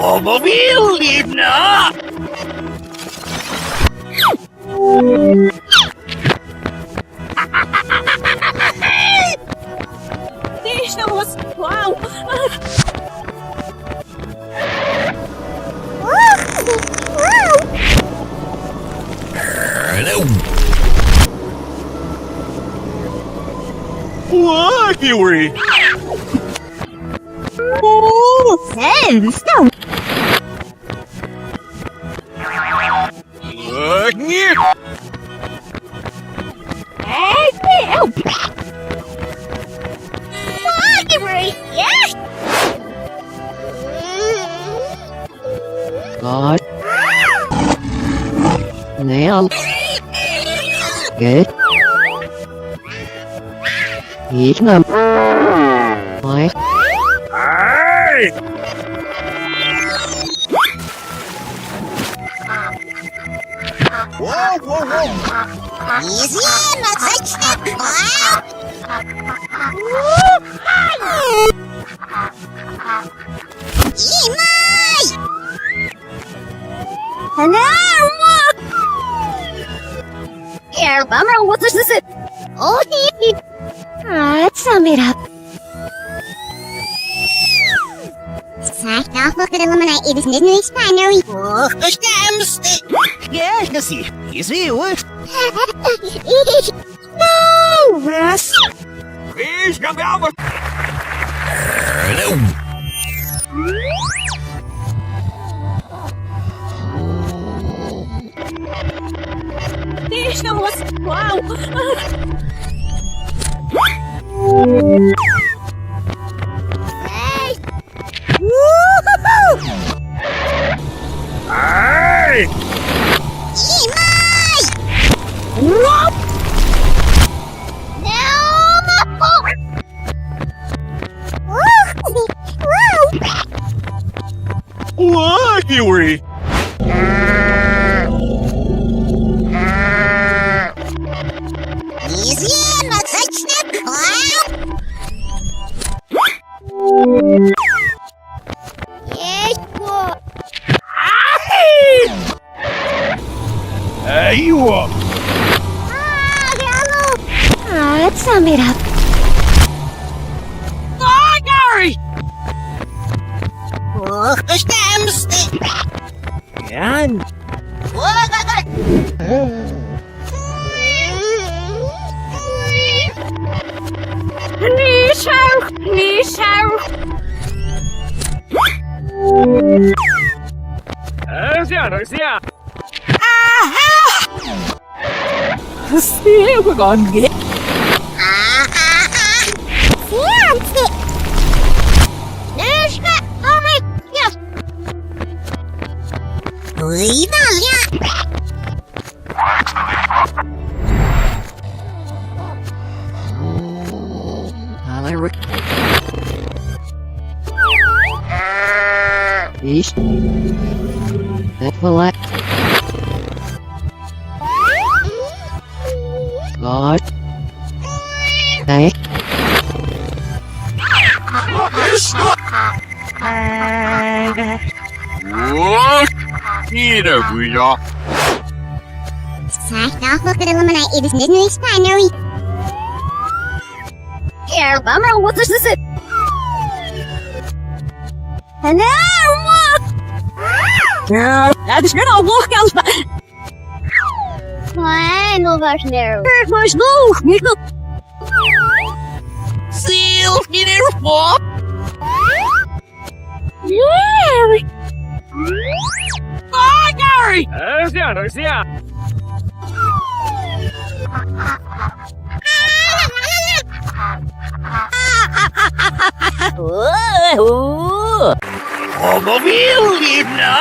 Мобильно! Ти що вас? Вау! Лагеры! Сенстон! Нет! God. Nail. Good. Eat them. Why? Ай! Неизменно зачнет Имай! Bummer, what is this? Oh, sum it up. Саш, нахуй ломаная, и без нежной спайнери. Ох, штамсты! Я носи, извиуй. Раз. Видишь, гамбява! Ти що вас? Вау! Ай! Имай! Лагеры! Неизменно зачнет Айо! Sum it up. Лагеры! Ох, штамсты! Ян! Нишау! Друзья! Still gonna get. Сиамсы! Нишка, омай, я! Выйдал я! East. That will act. God. Hey. Вот! Не добыла! Саш, нахуй ломаная, и без нежной спайнери. Bummer, what is this? Hello! Это ж гonna walk out. Ладно, важно. Ваш дух, Михаил. Сил не нервов! Лагеры! Друзья! Мобильно!